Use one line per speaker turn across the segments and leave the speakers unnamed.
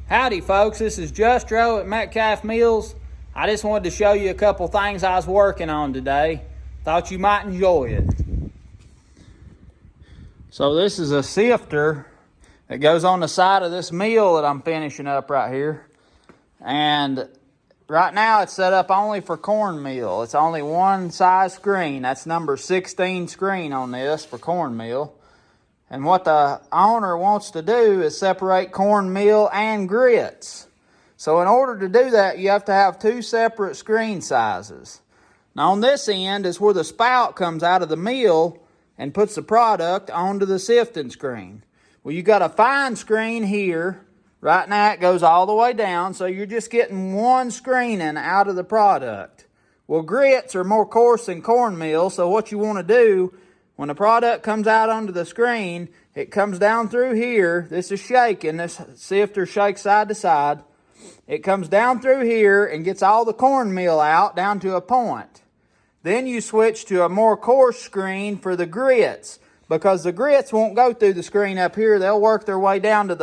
Howdy folks, this is Just Joe at Metcalf Mills. I just wanted to show you a couple things I was working on today. Thought you might enjoy it. So this is a sifter that goes on the side of this mill that I'm finishing up right here. And right now it's set up only for cornmeal. It's only one size screen. That's number 16 screen on this for cornmeal. And what the owner wants to do is separate cornmeal and grits. So in order to do that, you have to have two separate screen sizes. Now on this end is where the spout comes out of the mill and puts the product onto the sifting screen. Well, you got a fine screen here. Right now it goes all the way down, so you're just getting one screening out of the product. Well, grits are more coarse than cornmeal, so what you want to do, when the product comes out onto the screen, it comes down through here. This is shaking. This sifter shakes side to side. It comes down through here and gets all the cornmeal out down to a point. Then you switch to a more coarse screen for the grits, because the grits won't go through the screen up here. They'll work their way down to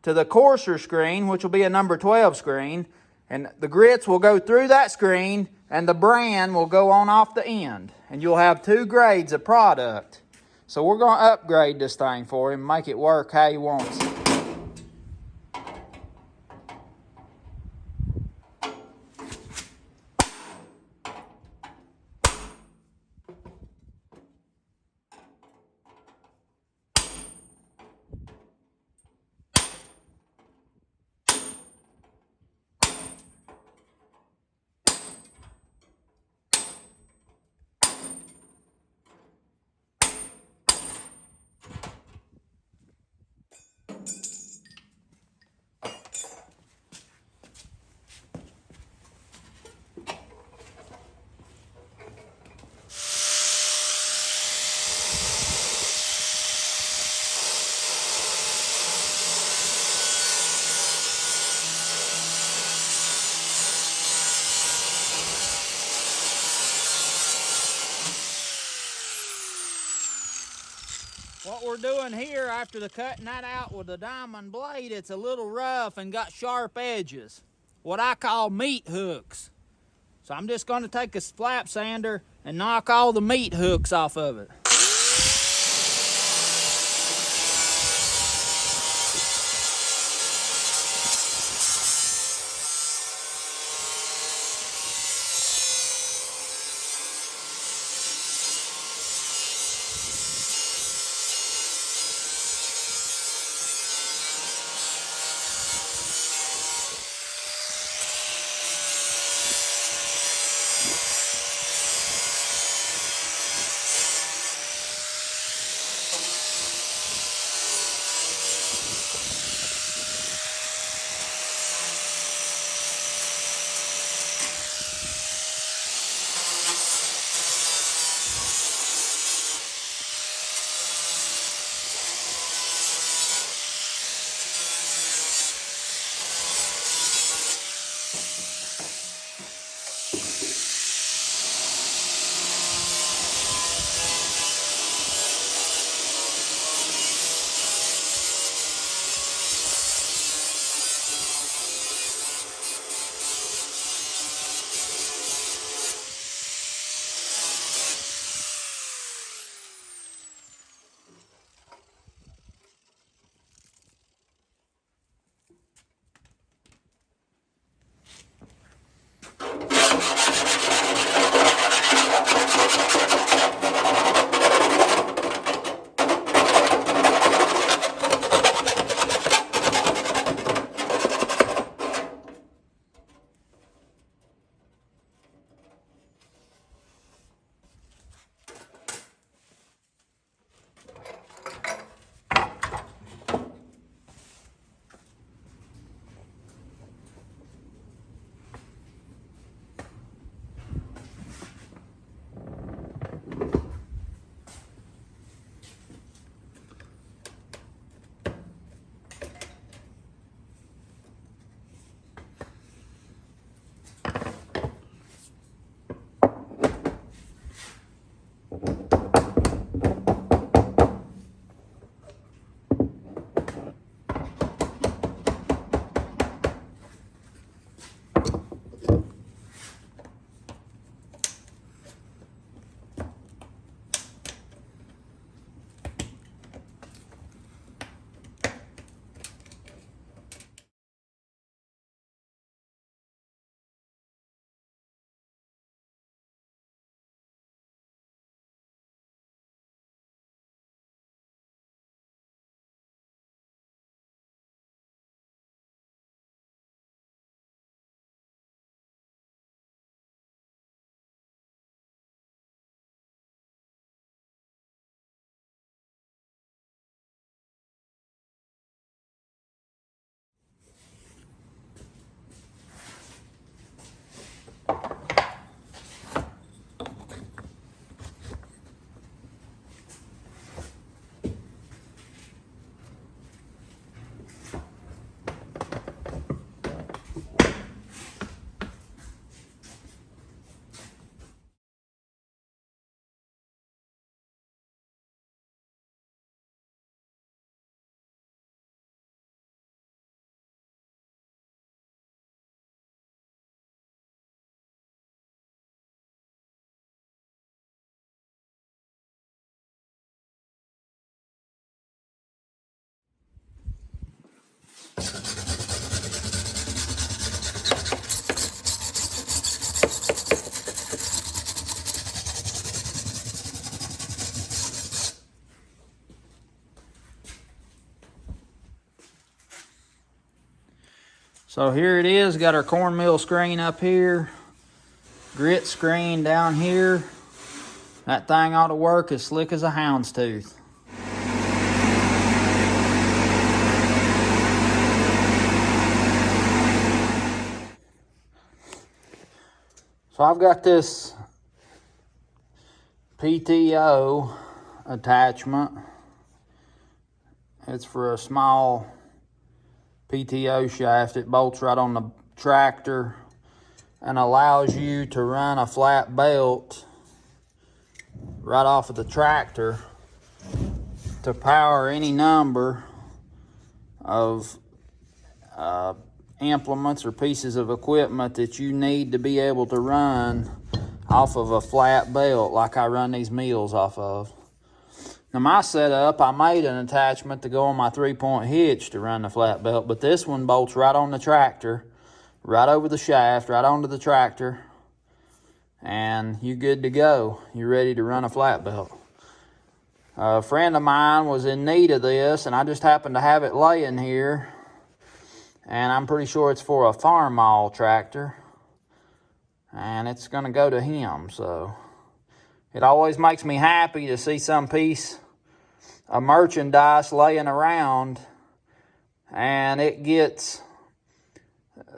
the coarser screen, which will be a number 12 screen. And the grits will go through that screen, and the bran will go on off the end. And you'll have two grades of product. So we're going to upgrade this thing for him, make it work how he wants it. What we're doing here after the cutting that out with the diamond blade, it's a little rough and got sharp edges, what I call meat hooks. So I'm just going to take a flap sander and knock all the meat hooks off of it. So here it is, got our corn mill screen up here, grit screen down here. That thing ought to work as slick as a hound's tooth. So I've got this PTO attachment. It's for a small PTO shaft. It bolts right on the tractor and allows you to run a flat belt right off of the tractor to power any number of implements or pieces of equipment that you need to be able to run off of a flat belt like I run these mills off of. Now my setup, I made an attachment to go on my 3-point hitch to run the flat belt, but this one bolts right on the tractor, right over the shaft, right onto the tractor, and you're good to go. You're ready to run a flat belt. A friend of mine was in need of this, and I just happened to have it laying here, and I'm pretty sure it's for a farm mall tractor, and it's going to go to him. So it always makes me happy to see some piece of merchandise laying around and it gets,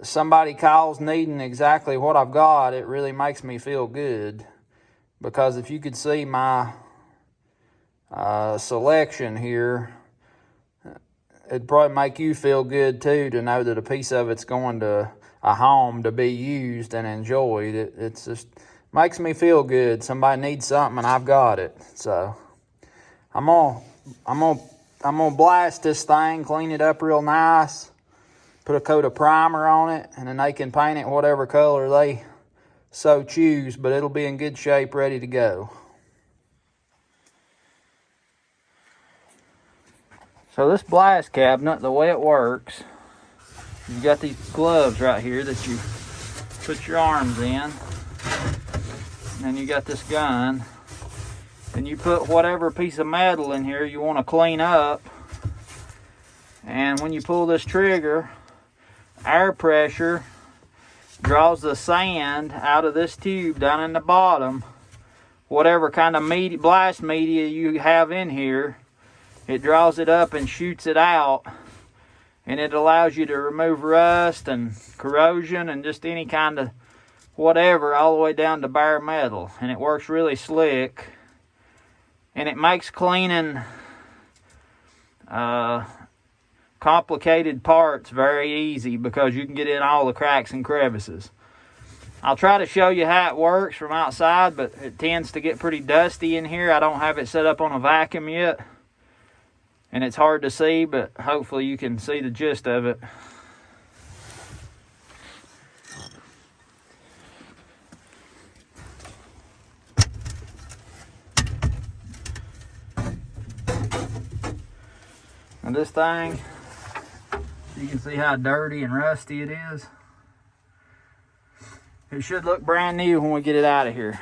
somebody calls needing exactly what I've got. It really makes me feel good, because if you could see my selection here, it'd probably make you feel good too, to know that a piece of it's going to a home to be used and enjoyed. It's just makes me feel good. Somebody needs something and I've got it. So I'm gonna blast this thing, clean it up real nice, put a coat of primer on it, and then they can paint it whatever color they so choose, but it'll be in good shape, ready to go. So this blast cabinet, the way it works, you got these gloves right here that you put your arms in, and then you got this gun, and you put whatever piece of metal in here you want to clean up, and when you pull this trigger, air pressure draws the sand out of this tube down in the bottom. Whatever kind of blast media you have in here, it draws it up and shoots it out, and it allows you to remove rust and corrosion and just any kind of whatever, all the way down to bare metal. And it works really slick, and it makes cleaning complicated parts very easy, because you can get in all the cracks and crevices. I'll try to show you how it works from outside, but it tends to get pretty dusty in here. I don't have it set up on a vacuum yet, and it's hard to see, but hopefully you can see the gist of it. And this thing, you can see how dirty and rusty it is. It should look brand new when we get it out of here.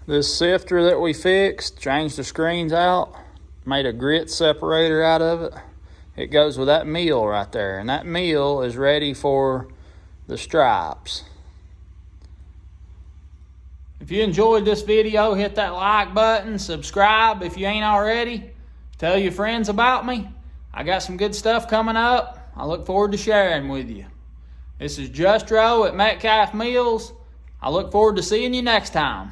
This sifter that we fixed, changed the screens out, made a grit separator out of it. It goes with that mill right there, and that mill is ready for the stripes. If you enjoyed this video, hit that like button, subscribe if you ain't already. Tell your friends about me. I got some good stuff coming up. I look forward to sharing with you. This is Just Row at Metcalf Mills. I look forward to seeing you next time.